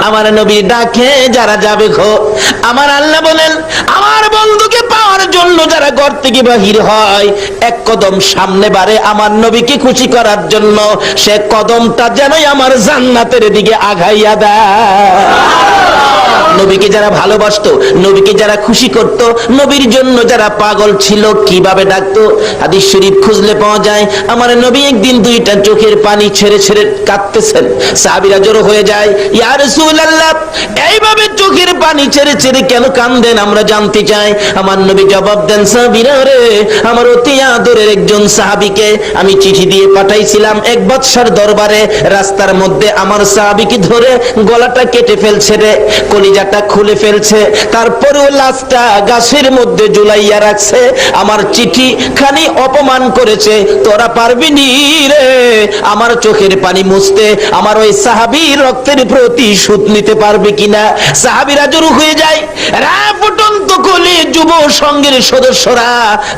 আমার নবী ডাকে যারা যাবে গো, আমার আল্লাহ বলেন আমার বন্ধুকে পাওয়ার জন্য যারা ঘর থেকে বাহির হয়, এক কদম সামনে বাড়ে আমার নবীকে খুশি করার জন্য, সে কদমটা যেনই আমার জান্নাতের দিকে আগাইয়া দেয়। নবীকে যারা ভালোবাসতো, নবীকে যারা খুশি করত, নবীর জন্য যারা পাগল ছিল, কিভাবে ডাকতো? হাদিস শরীফ খুঁজলে পাওয়া যায়, আমার নবী একদিন দুইটা চোখের পানি ছেড়ে ছেড়ে কাঁদতেছেন। সাহাবীরা জড়ো হয়ে যায়, ইয়া রাসূলুল্লাহ, এইভাবে চোখের পানি ছেড়ে ছেড়ে কেন কাঁদেন আমরা জানতে চাই। আমার নবী জবাব দেন, সাহাবীরা রে, আমার অতি আদরের একজন সাহাবীকে আমি চিঠি দিয়ে পাঠাইছিলাম এক বাদশার দরবারে, রাস্তার মধ্যে আমার সাহাবীকে ধরে গলাটা কেটে ফেলছে রে, কলিজাটা খুলে ফেলছে, তারপরেও লাশটা গাছের মধ্যে ঝুলাইয়া রাখছে। আমার চিঠি খানি অপমান করেছে, তোরা পারবি নি রে আমার চোখের পানি মুছতে, আমার ওই সাহাবীর রক্তের প্রতিশোধ নিতে পারবে কিনা? সাহাবীরা জড়ো হয়ে যায়, ফুটন্ত কলি যুব সংঘের সদস্যরা,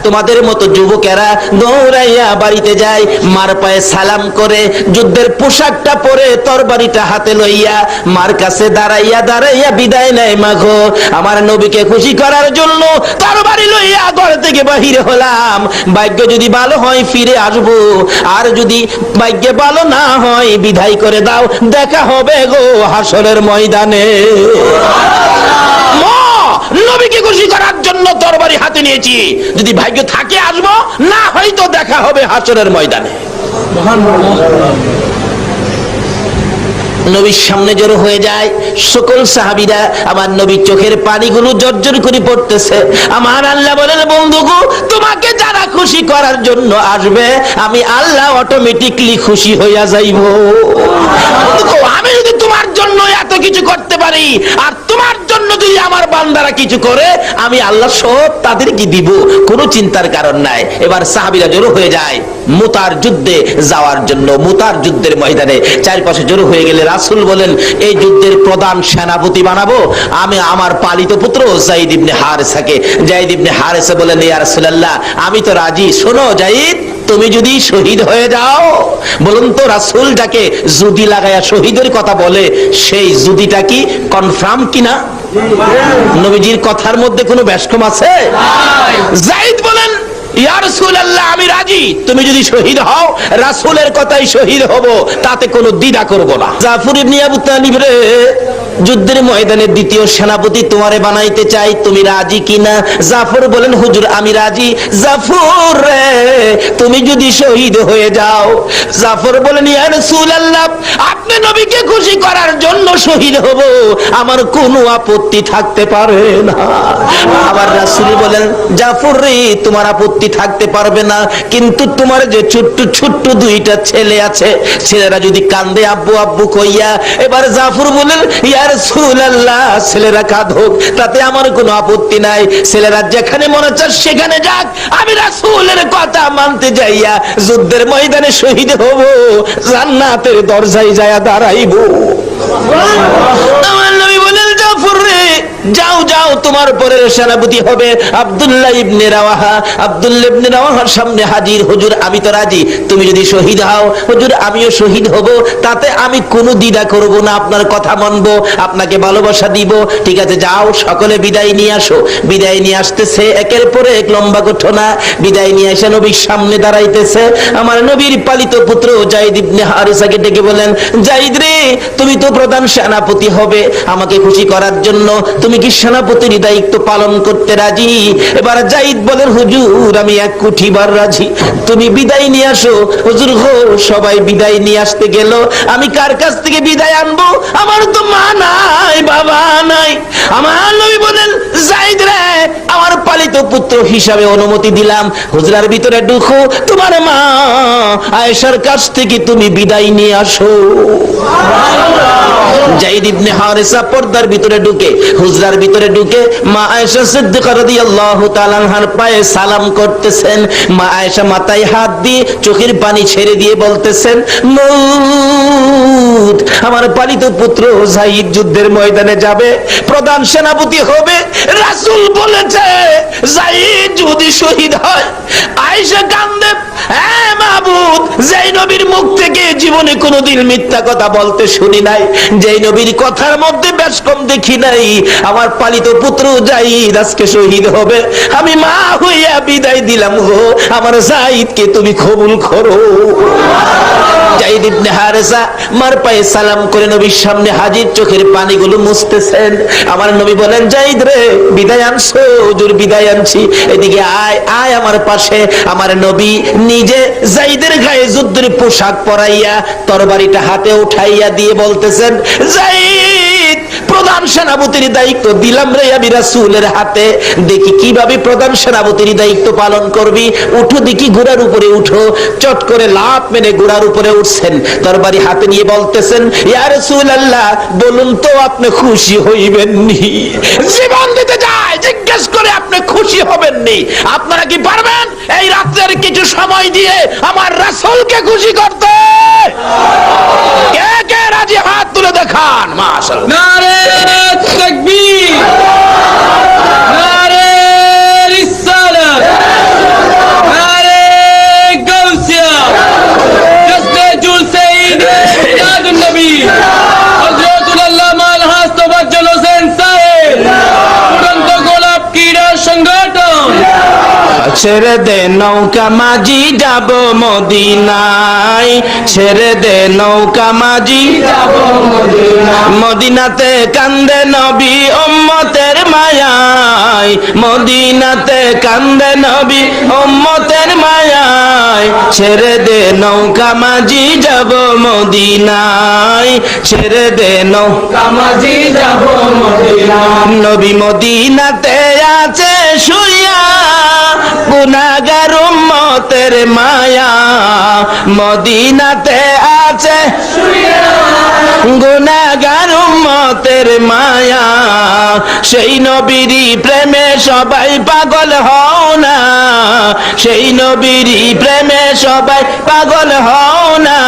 তোমাদের মতো যুবকেরা দৌড়াইয়া বাড়িতে যায়, মার পায়ে সালাম করে, যুদ্ধের পোশাকটা পরে তরবারিটা হাতে লইয়া মার কাছে দাঁড়াইয়া দাঁড়াইয়া বিদায় নেয়। মাগো, আমার নবীকে খুশি করার জন্য তরবারি লইয়া ঘর থেকে বাহির হলাম, ভাগ্য যদি ভালো হয় ফিরে আসবো, আর যদি ভাগ্য ভালো না হয় বিদায় করে দাও, দেখা হবে গো হাসরের ময়দানে। নবীকে খুশি করার জন্য তরবারি হাতে নিয়েছি, যদি ভাগ্য থাকে আসবো, না হয়তো দেখা হবে হাসরের ময়দানে। নবীর সামনে জড়ো হয়ে যায় সকল সাহাবীরা, আমার নবীর চোখের পানিগুলো জর্জর করে পড়তেছে। আমার আল্লাহ বলেন, বন্ধুগো, তোমাকে যারা খুশি করার জন্য আসবে, আমি আল্লাহ অটোমেটিকলি খুশি হইয়া যাইব। আমি যদি তোমার জন্য এত কিছু করতে পারি, আর তোমার জন্য যদি আমার বান্দারা কিছু করে, আমি আল্লাহ সব তাদেরকে দিব, কোনো চিন্তার কারণ নাই। এবার সাহাবীরা জড়ো হয়ে যায় মুতার যুদ্ধে যাওয়ার জন্য। মুতার যুদ্ধের ময়দানে চারপাশে জড়ো হয়ে গেলে রাসূল বলেন, এই যুদ্ধের প্রধান সেনাপতি বানাবো আমি আমার পালিত পুত্র যায়েদ ইবনে হারেসাকে। যায়েদ ইবনে হারেসা বলেন, ইয়া রাসূলুল্লাহ, আমি তো রাজি। শোনো যায়েদ, তুমি যদি শহীদ হয়ে যাও, বলুন তো রাসূল যাকে যদি লাগায়া শহীদের কথা বলে, সেই যদিটা কি কনফার্ম কিনা? নবীজির কথার মধ্যে কোনো ব্যস্তম আছে? যায়েদ বলেন, ইয়া রাসূলুল্লাহ, আমি রাজি, তুমি যদি শহীদ হও, রাসূলের কথাই শহীদ হব, তাতে কোনো দ্বিধা করব না। জাফর ইবনে আবু তালিব রে, যুদ্ধের ময়দানে দ্বিতীয় সেনাপতি তোমারে বানাইতে চাই, তুমি রাজি কিনা? জাফর বলেন, হুজুর আমি রাজি। জাফর রে, তুমি যদি শহীদ হয়ে যাও, জাফর বলেন, ইয়া রাসূলুল্লাহ, আপনি নবীকে খুশি করার জন্য শহীদ হব, আমার কোনো আপত্তি থাকতে পারে না। আবার রাসূল বলেন, জাফর রে, তোমার আপত্তি থাকতে পারবে না, কিন্তু তোমার যে ছোট্ট ছোট্ট দুইটা ছেলে আছে, ছেলেরা যদি কান্দে আব্বু আব্বু কইয়া, এবার জাফর বলেন, ইয়া রাসূলুল্লাহ, ছেলেরা কাঁদুক, তাতে আমার কোনো আপত্তি নাই, ছেলেরা যেখানে মনে চায় সেখানে যাক, আমি রাসূলের কথা মানতে যাইয়া যুদ্ধের ময়দানে শহীদ হব, জান্নাতের দরজায় যায়া দাঁড়াইব। আমার নবী বলেন, জাফর রে, যাও যাও, তোমার পরের সেনাপতি হবে আব্দুল্লাহ ইবনে রাওয়াহা। আব্দুল্লাহ ইবনে রাওয়াহার সামনে হাজির, হুজুর আমি তো রাজি, তুমি যদি শহীদ হও, হুজুর আমিও শহীদ হব, তাতে আমি কোনো দ্বিধা করব না, আপনার কথা মানব, আপনাকে ভালোবাসা দিব। ঠিক আছে, যাও, সকলে বিদায় নিয়ে আসো। বিদায় নিয়ে আসতেছে, একের পরে এক লম্বা ঘটনা। বিদায় নিয়ে এসে নবীর সামনে দাঁড়াইতেছে আমার নবীর পালিত পুত্র যায়েদ ইবনে হারেসাকে ডেকে বলেন, যায়েদ রে, তুমি তো প্রধান সেনাপতি হবে, আমাকে খুশি করার জন্য তুমি কি সেনাপতির দায়িত্ব পালন করতে রাজি? এবার যায়েদ বলেন, হুজুর আমি এক কোটিবার রাজি, তুমি বিদায় নিয়ে আসো। হুজুর গো, সবাই বিদায় নিয়ে আসতে গেল, আমি কার কাছ থেকে বিদায় আনবো? আমার তো মা নাই, বাবা নাই। আমার নবী বলেন, যায়েদ রে, আমার পালিত পুত্র হিসাবে অনুমতি দিলাম, হুজরার ভিতরে ঢুকো, তোমার মা আয়েশার কাছ থেকে তুমি বিদায় নিয়ে আসো। যায়েদ ইবনে হারেসা পর্দার ভিতরে ঢুকে, হুজরার ভিতরে ঢুকে মা আয়েশা সিদ্দিকা রাদিয়াল্লাহু তাআলা আনহার পায়ে সালাম করতেছেন। মা আয়েশা মাথায় হাত দিয়ে চোখের পানি ছেড়ে দিয়ে বলতেছেন, মউত, আমার পালিত পুত্র যায়েদ যুদ্ধের ময়দানে যাবে, প্রধান সেনাপতি হবে, রাসূল বলেছে যায়েদ যদি শহীদ হয়। আয়েশা কান্দে, হে মাবুদ, যেই নবীর মুখ থেকে জীবনে কোনোদিন মিথ্যা কথা বলতে শুনি নাই, যেই নবীর কথার মধ্যে বেশ কম দেখি নাই, আমার পালিত পুত্র যায়েদ আজকে শহীদ হবে, আমি মা হইয়া বিদায় দিলাম গো, আমার যায়েদকে তুমি কবুল করো। যায়েদ ইবনে হারেসা মার পায়ে সালাম করে নবীর সামনে হাজির, চোখের পানিগুলো মুছতেছেন। আমার নবী বলেন, যায়েদ রে, বিদায় আনছো? হুজুর বিদায় আনছি। এদিকে আয়, আয় আমার পাশে। আমার নবী নিজে যায়েদের গায়ে যুদ্ধের পোশাক পরাইয়া তরবারিটা হাতে উঠাইয়া দিয়ে বলতেছেন, যায়েদ, প্রধান সেনাপতির দায়িত্ব দিলাম রে আমি রাসূলের হাতে, দেখি কিভাবে প্রধান সেনাপতির দায়িত্ব পালন করবি। উঠো দেখি, ঘোড়ার উপরে উঠো। চট করে লাফ মেরে ঘোড়ার উপরে উঠছেন, তরবারি হাতে নিয়ে বলতেছেন, ইয়া রাসূলুল্লাহ, বলুন তো আপনি খুশি হইবেননি? জীবন দিতে যায়, জিজ্ঞেস করে আপনি খুশি হবেননি? আপনারা কি পারবেন এই রাত্রের কিছু সময় দিয়ে আমার রাসূলকে খুশি করতে? কে কে রাজি, হাত তুলে দেখান। মাশাআল্লাহ, নারে তাকবীর, নারে রিসালাত, নারে গাউসিয়া, জশ্নে জুলসাইন মিলাদুন নবী হযরতুল আল্লামা আলহাজ তোফাজ্জল হোসেন সাহেব, উড়ন্ত গোলাপ ক্রীড়া সংগঠন। ছেড়ে দে নৌকা মাঝি, যাব মদিনায়, ছেড়ে দে নৌকা মাঝি, যাব মদিনায়, মদিনাতে কান্দে নবী উম্মতের মায়ায়, মদিনাতে কান্দে নবী উম্মতের মায়ায়, ছেড়ে দে নৌকা মাঝি, যাব মদিনায়, ছেড়ে দে নৌকা মাঝি, যাব মদিনায়, নবী মদিনাতে আছে শুইয়া, গুনাহগার উম্মতের মায়া, মদিনাতে আছে শুইয়া, গুনাহগার উম্মতের মায়া, সেই নবীরই প্রেমে সবাই পাগল হও না, সেই নবীরই প্রেমে সবাই পাগল হও না,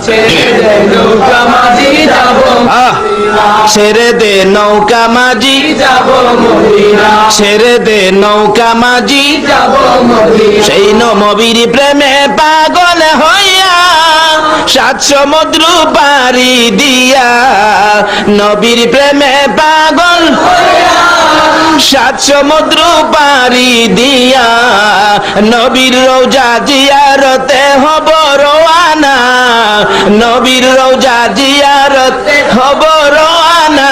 ছেড়ে দে নৌকা মাঝি, যাব মদিনা, ছেড়ে দে নৌকা মাঝি, যাব মদিনা, ছেড়ে দে নৌকা মাঝি, যাব মদিনা, সেই নবীর প্রেমে পাগল হইয়া, সাত সমুদ্র পাড়ি দিয়া, নবীর প্রেমে পাগল হইয়া, সাত সমুদ্র পাড়ি দিয়া, নবীর রওজা জিয়ারতে হব রওয়ানা, নবীর রওজা জিয়ারতে হব রওয়ানা,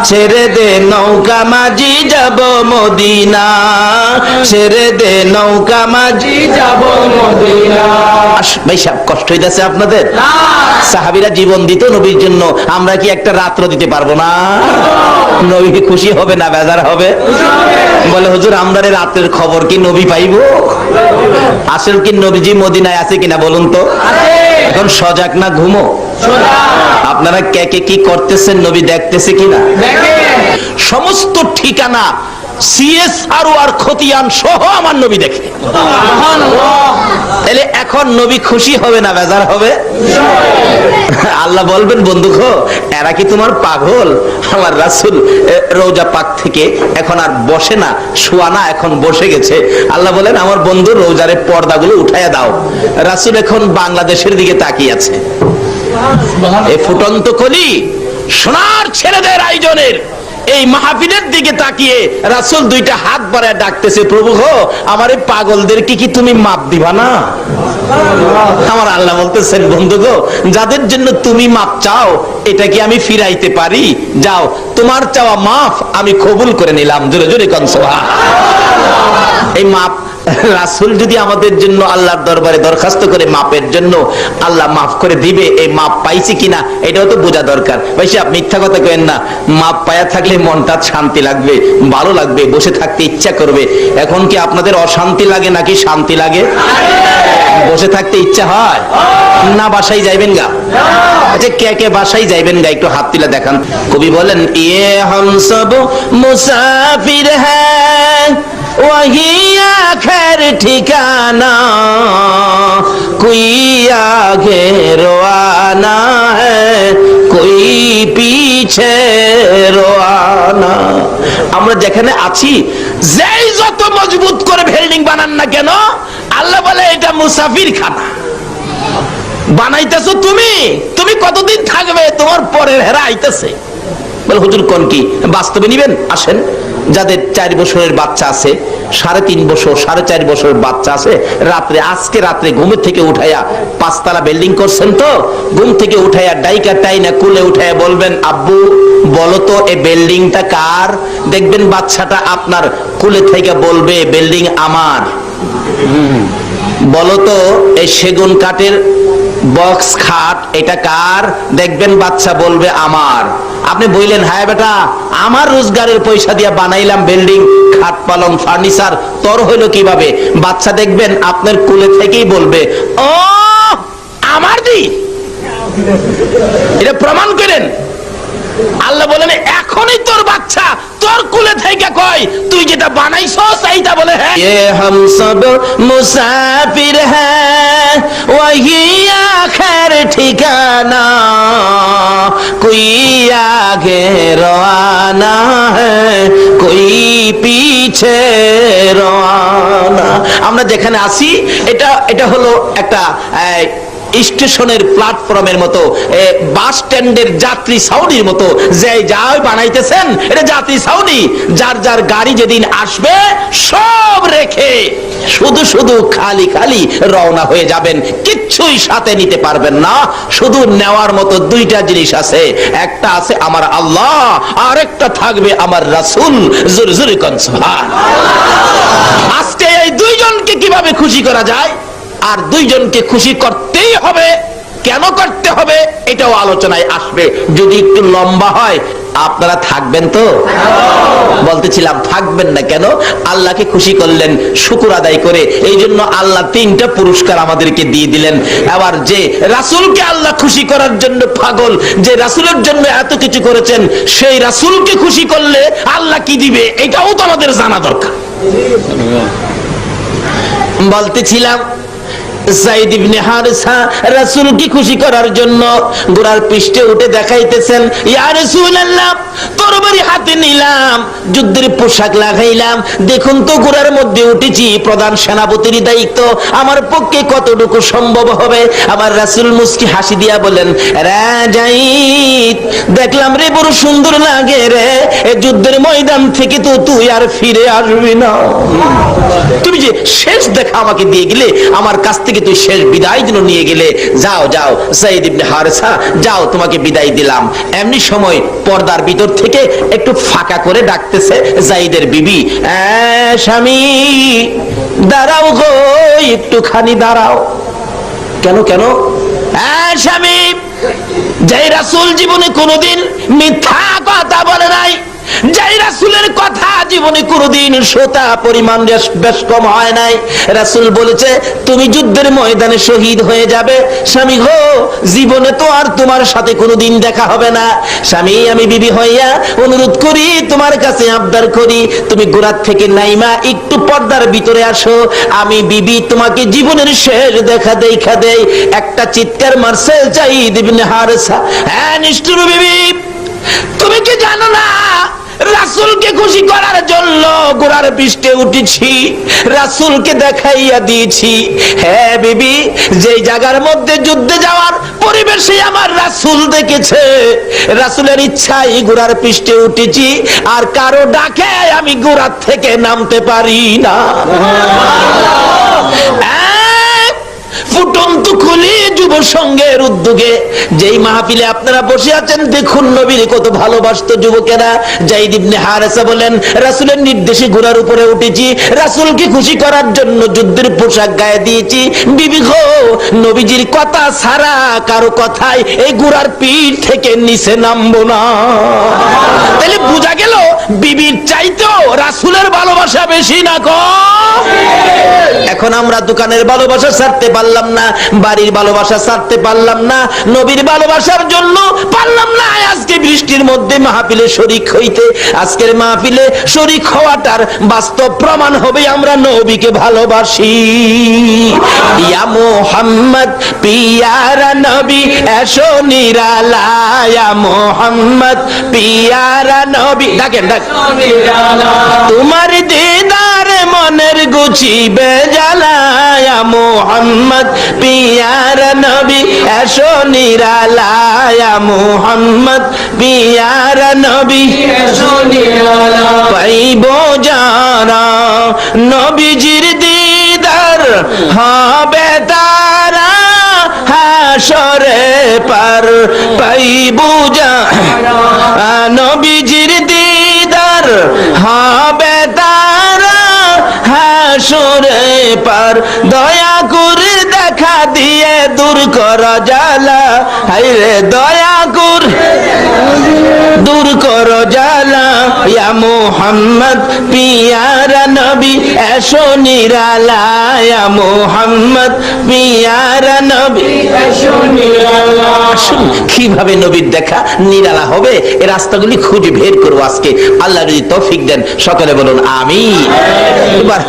ছেড়ে দে নৌকা মাঝি, যাব মদিনা, ছেড়ে দে নৌকা মাঝি, যাব মদিনা। ভাই সাহেব, কষ্ট হইতেছে আপনাদের? সাহাবীরা জীবন দিত নবীর জন্য, আমরা কি একটা রাত্র দিতে পারবো না? নবী খুশি হবে না বেজার হবে? বলে, হুজুর, আমরা রাতের খবর কি নবী পাইব? আসল কি নবীজি মদিনায় আছে কিনা বলুন তো? এখন সজাগ না ঘুমো? আপনারা কে কে কি করতেছেন নবী দেখতেছে কিনা? সমস্ত ঠিকানা CSR আর খতিয়ান সহ আমার নবী দেখে। তাহলে এখন নবী খুশি হবে না বেজার হবে? আল্লাহ বলবেন, বন্ধু গো, এরা কি তোমার পাগল? আমার রাসূল রওজা পাক থেকে এখন আর বসে না, শোয়া না, এখন বসে গেছে। আল্লাহ বলেন, আমার বন্ধু রওজারে পর্দাগুলো উঠাইয়া দাও। রাসূল এখন বাংলাদেশের দিকে তাকিয়ে আছে। এই ফুটন্ত কলি সোনার ছেলেদের আয়োজনের এই মাহফিলের দিকে তাকিয়ে রাসূল দুইটা হাত বাড়ায় ডাকতেছে, প্রভু গো, আমার এই পাগলদেরকে কি তুমি মাপ দিবা না? আমার আল্লাহ বলতেছেন, বন্ধু গো, যাদের জন্য তুমি মাপ চাও, এটা কি আমি ফিরাইতে পারি? যাও, তোমার চাওয়া মাফ আমি কবুল করে নিলাম। জোরে জোরে কোন সুবহানাল্লাহ। এই মাপ রাসূল যদি আমাদের জন্য আল্লাহর দরবারে দরখাস্ত করে মাপের জন্য, আল্লাহ মাফ করে দিবে। এই মাপ পাইছি কিনা এটাও তো বোঝা দরকার। ভাই সাহেব, মিথ্যা কথা কইেন না। মাপ পায়া থাকলে মনটা শান্তি লাগবে, ভালো লাগবে, বসে থাকতে ইচ্ছা করবে। এখন কি আপনাদের অশান্তি লাগে নাকি শান্তি লাগে? বসে থাকতে ইচ্ছা হয় না? বাসায় যাইবেন গা? আচ্ছা, কে কে বাসায় যাইবেন গা একটু হাত তুলে দেখান। কবি বলেন, ইয়ে হাম সব মুসাফির হ্যায়, वही आखिर ठिकाना, कोई आगे रोआना है, कोई पीछे रोआना। ঠিকানা। আমরা যেখানে আছি, যেই যত মজবুত করে বিল্ডিং বানান না কেন, আল্লাহ বলে এটা মুসাফির খানা। বানাইতেছো তুমি কতদিন থাকবে? তোমার পরের হেরা আইতেছে। বলে হুজুর কোন কি বাস্তবে নিবেন? আসেন, যাদের 4 বছরের বাচ্চা আছে, 3.5 বছর 4.5 বছরের বাচ্চা আছে, আজকে রাত্রে ঘুমের থেকে উঠাইয়া 5 তলা বিল্ডিং করছেন তো, ঘুম থেকে উঠাইয়া ডাইকা টাইনা কুলে উঠাইয়া বলবেন, আব্বু বলো তো এই বিল্ডিংটা কার? দেখবেন বাচ্চাটা আপনার কুলে থেকে বলবে বিল্ডিং আমার। বলো তো এই সেগুন কাঠের বক্স খাট এটা কার? দেখবেন বাচ্চা বলবে আমার। আপনি বললেন, হ্যাঁ বেটা আমার রোজগারের পয়সা দিয়ে বানাইলাম বিল্ডিং, খাট পালং ফার্নিচার, তোর হইলো কিভাবে? বাচ্চা দেখবেন আপনার কোলে থেকেই বলবে, ও আমার দি। এটা প্রমাণ করেন। আল্লাহ বলেন, এখনই তোর বাচ্চা তোর কোলে থেকে কয় তুই যেটা বানাইছস এইটা বলে, হ্যাঁ ये हम सब मुसाफिर हैं वही आखिर ठिकाना कोई आगे रवाना है कोई पीछे रवाना। আমরা যেখানে আছি এটা হলো একটা স্টেশনের প্ল্যাটফর্মের মতো, বাস স্ট্যান্ডের যাত্রী ছাউনির মতো, যে যাই বানাইতেছেন এটা যাত্রী ছাউনি। যার যার গাড়ি যেদিন আসবে সব রেখে শুধু শুধু খালি খালি রওনা হয়ে যাবেন, কিচ্ছুই সাথে নিতে পারবেন না। শুধু নেওয়ার মতো 2টা জিনিস আছে, একটা আছে আমার আল্লাহ, আর একটা থাকবে আমার রাসূল। জোরে জোরে কোন সুবহানাল্লাহ। আজকে এই 2 জনকে কিভাবে খুশি করা যায়, আর 2 জনকে খুশি করতেই হবে, কেন করতে হবে এটাও আলোচনায় আসবে। যদি একটু লম্বা হয়, আপনারা থাকবেন তো? বলতেছিলাম থাকবেন না কেন? আল্লাহকে খুশি করলেন শুকর আদায় করে, এই জন্য আল্লাহ 3টা পুরস্কার আমাদেরকে দিয়ে দিলেন। আবার যে রাসূলকে আল্লাহ খুশি করার জন্য পাগল, যে রাসূলের জন্য এত কিছু করেছেন, সেই রাসূলকে খুশি করলে আল্লাহ কি দিবে এটাও তো আমাদের জানা দরকার। বলতেছিলাম যায়েদ ইবনে হারেসা রাসূলকে খুশি করার জন্য ঘোড়ার পৃষ্ঠে উঠে দেখাইতেছেন, ইয়া রাসূলুল্লাহ তরবারি হাতে নিলাম, যুদ্ধের পোশাক লাগাইলাম, দেখুন তো ঘোড়ার মধ্যে উঠেছি, প্রধান সেনাপতির দায়িত্ব, আমার পক্ষে কতটুকু সম্ভব হবে? আমার রাসূল মুস্কি হাসি দিয়া বলেন, রে যায়েদ দেখলাম রে বড় সুন্দর লাগে রে, এই যুদ্ধের ময়দান থেকে তো তুই আর ফিরে আসবি না। তুমি যে শেষ দেখা আমাকে দিয়ে গেলে, আমার কাছ থেকে তুই শেষ বিদায় দিন নিয়ে গেলে, যাও যাও যায়েদ ইবনে হারেসা যাও, তোমাকে বিদায় দিলাম। এমনি সময় পর্দার ভিতর থেকে একটু ফাঁকা করে ডাকতেছে যায়েদের বিবি, স্বামী দাঁড়াও গো, একটুখানি দাঁড়াও। কেন কেন? স্বামী, যে রাসূল জীবনে কোনোদিন মিথ্যা কথা বলে নাই, যেই রাসূলের কথা জীবনে কোনোদিন সোতা পরিমাণ বেশ কম হয় নাই, রাসূল বলেছে তুমি যুদ্ধের ময়দানে শহীদ হয়ে যাবে। স্বামী গো, জীবনে তো আর তোমার সাথে কোনোদিন দেখা হবে না। স্বামী, আমি বিবি হইয়া অনুরোধ করি, তোমার কাছে আবদার করি, তুমি ঘোড়ার থেকে নাইমা একটু পর্দার ভিতরে আসো, আমি বিবি তোমাকে জীবনের শেষ দেখা দেই। একটা চিৎকার মারছে যায়েদ ইবনে হারেসা, হ্যাঁ নিষ্ঠুর বিবি, তুমি কি জানো না রাসূলকে খুশি করার জন্য ঘোড়ার পৃষ্ঠে উঠেছি, রাসূলকে দেখাইয়া দিয়েছি। হ্যাঁ বিবি, যে জায়গার মধ্যে যুদ্ধে যাওয়ার পরিবেশে আমার রাসূল দেখেছে, রাসূলের ইচ্ছাই ঘোড়ার পৃষ্ঠে উঠেছি, আর কারো ডাকে আমি ঘোড়ার থেকে নামতে পারি না। ফুটন্ত খুলি যুব সংঘের উদ্যোগে যেই মাহফিলে আপনারা বসে আছেন, দেখুন নবীর কত ভালোবাসতো যুবকেরা। যায়েদ ইবনে হারেসা বলেন, রাসূলের নির্দেশে ঘোড়ার উপরে উঠেছি, রাসূলকে খুশি করার জন্য যুদ্ধের পোশাক গায়ে দিয়েছি। বিবি গো, নবীজির কথা ছাড়া কারো কথাই এই ঘোড়ার পিঠ থেকে নিচে নামবো না। তাহলে বোঝা গেল বিবির চাইতেও রাসূলের ভালোবাসা বেশি না কম? এখন আমরা দোকানের ভালোবাসা ছাড়তে পারলাম না, বাড়ির ভালোবাসা ছাড়তে পারলাম না, নবীর ভালোবাসার জন্য পারলাম না আজকে বৃষ্টির মধ্যে মাহফিলে শরীক হইতে। আজকের মাহফিলে শরীক হওয়াটার বাস্তব প্রমাণ হবে আমরা নবীকে ভালোবাসি। ইয়া মুহাম্মদ পিয়ারা নবী এসো নিরালায়, ইয়া মুহাম্মদ পিয়ারা নবী, ডাকেন ডাক, তোমার দিদার মনের গুছিবে জ্বালায়, ইয়া মুহাম্মদ পিয়ারা নবী এসো নিরালায়, ইয়া মুহাম্মদ পিয়ারা নবী এসো নিরালায়। পাইব যারা নবীজির দিদার হবে তারা হাসরে পার, পাইব যারা নবীজির দিদার হবে তারা হাসরে পার। দয়া করে দেখা দিয়ে দূর কর জ্বালা, হায়রে দয়া করে দূর কর জ্বালা। ইয়া মুহাম্মদ পিয়ারা নবী এসো নিরালায়, ইয়া মুহাম্মদ পিয়ারা নবী এসো নিরালায়। কিভাবে নবীর দেখা নিরালা হবে এই রাস্তাগুলি খুঁজে বের করবো আজকে, আল্লাহ যদি তৌফিক দেন। সকলে বলুন আমিন। এবার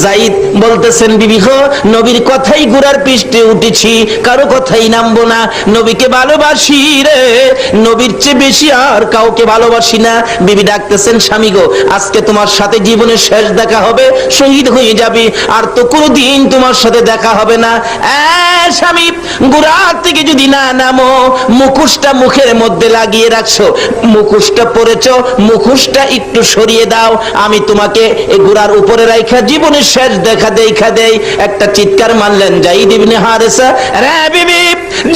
যায়েদ বলতেছেন, বিবি গো নবীর কথাই ঘোড়ার পৃষ্ঠে উঠেছি, কারো কথাই নামবো না, নবীকে ভালোবাসি রে, নবীর চেয়ে বেশি আর কাউকে ভালোবাসি না। বিবি ডাকতেছেন, স্বামী গো আজকে তোমার সাথে জীবনের শেষ দেখা হবে, শহীদ হয়ে যাবে, আর তো কোনোদিন তোমার সাথে দেখা হবে না। স্বামী ঘোড়ার থেকে যদি না নামো, মুখোশটা মুখের মধ্যে লাগিয়ে রাখছো, মুখোশটা পরেছো, মুখোশটা একটু সরিয়ে দাও, আমি তোমাকে এই ঘোড়ার উপরে রাখা জীবনের শেষ দেখা দেই। একটা চিৎকার মারলেন যায়েদ ইবনে হারেসা, রে বিবি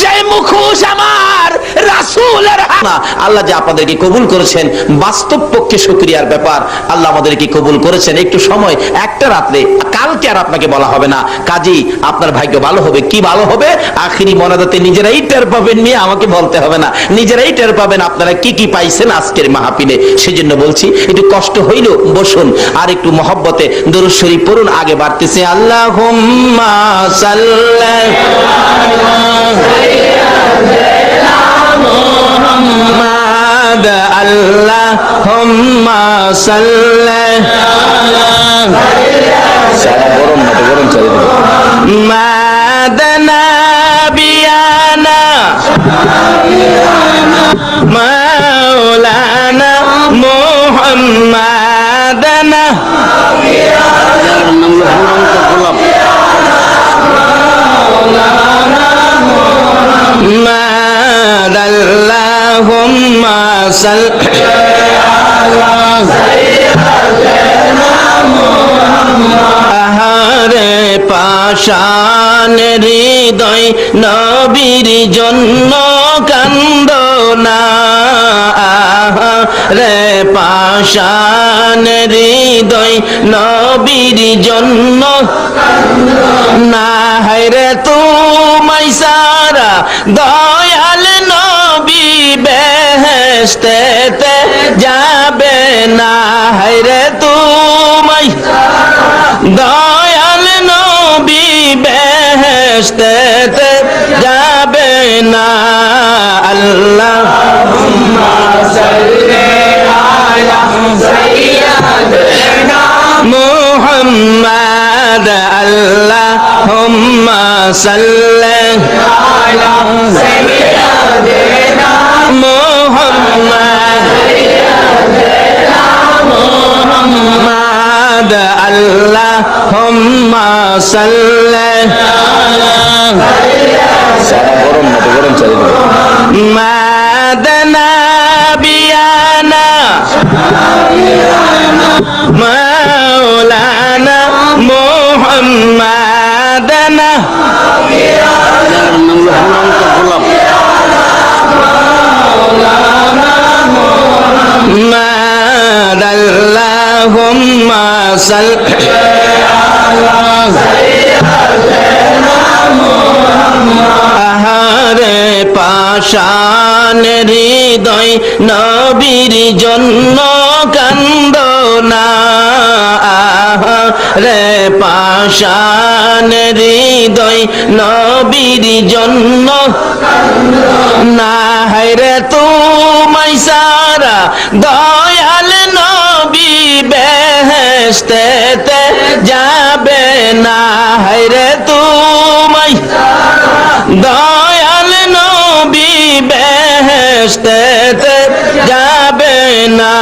যে মুখোশ আমার রাসূলের। আল্লাহ যে আপনাদেরকে কবুল করেছেন, বাস্তব পক্ষে শুকরিয়ার ব্যাপার, আল্লাহ আমাদেরকে কবুল করেছেন। একটু সময়, একটা রাত্রে, কালকে আর আপনাকে বলা হবে না, কাজী আপনার ভাগ্য ভালো হবে। কি ভালো হবে? আখিরি মোনাজাতে নিজেরাই টের পাবেন, নিয়ে আমাকে বলতে হবে না, নিজেরাই টের পাবেন আপনারা কি কি পাইছেন আজকের মাহফিলে। সেজন্য বলছি একটু কষ্ট হইলেও বসুন, আর একটু মহব্বতে দরুদ শরীফ পড়ুন। আগে বাড়তেছে আল্লাহুম্মা সাল্লি মুহাম্মাদ, আল্লাহুম্মা সাল্লি মাদানা বিয়ানা মাওলানা মুহাম্মাদানা আল্লাহুম্মা সাল্লি আহারে পাষাণ হৃদয় নবীর জন্য কান্দ না, আহারে পাষাণ হৃদয় নবীর জন্য না, হায়রে তোমায় সারা দয়াল নবী বেহেশতেতে যাবে না, হায়রে তোমায় দয়াল নবী বেহেশতেতে যাবে না। আল্লাহুম্মা সাল্লি আলা সাইয়্যিদিনা মুহাম্মাদ, আল্লাহুম্মা সাল্লি আলা সাইয়্যিদিনা মুহাম্মাদ, আল্লাহুম্মা সাল্লি মাদানা বিয়ানা মাওলানা মুহাম্মাদানা আল্লাহুম্মা সাল্লি আহারে পাষাণ হৃদয় নবীর জন্য কান্দ না রে পাষাণ হৃদয় নবীর জন্য না হায়রে তোমায় সারা দয়াল নবী বেহেশতেতে যাবে না হায়রে তোমায় দয়াল নবী বেহেশতেতে যাবে না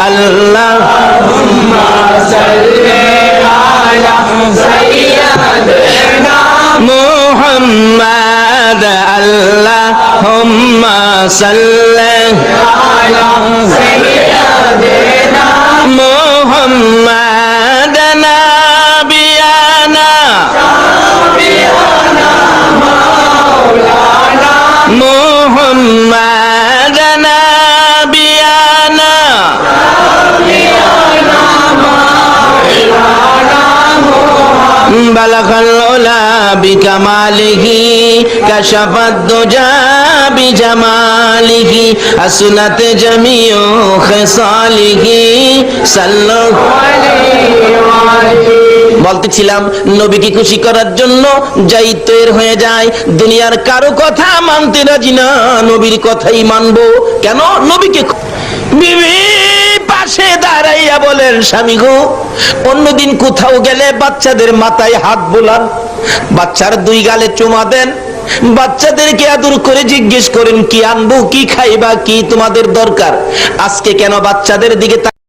আল্লাহুম্মা সাল্লি আলা সাইয়্যিদিনা মুহাম্মাদ আল্লাহুম্মা সাল্লি আলা সাইয়্যিদিনা মুহাম্মাদ নাবিয়ানা মুহাম্মাদ নাবিয়ানা বালাগাল উলা বিকামালিহি কাশাফাদ দুজা বিজামালিহি আসনাত জামিউ খিসালিহি সাল্লাল্লাহু আলাইহি। বলতেছিলাম নবীকে খুশি করার জন্য যাই তৈর হয়ে যায়, দুনিয়ার কারো কথা মানতে রাজি না, নবীর কথাই মানবো। কেন? নবীকে বিবি পাশে দাঁড়াইয়া বলেন, স্বামী গো, অন্যদিন কোথাও গেলে বাচ্চাদের মাথায় হাত বোলান, বাচ্চার দুই গালে চুমা দেন, বাচ্চাদেরকে আদর করে জিজ্ঞেস করেন কি আনবো, কি খাইবা, কি তোমাদের দরকার। আজকে কেন বাচ্চাদের দিকে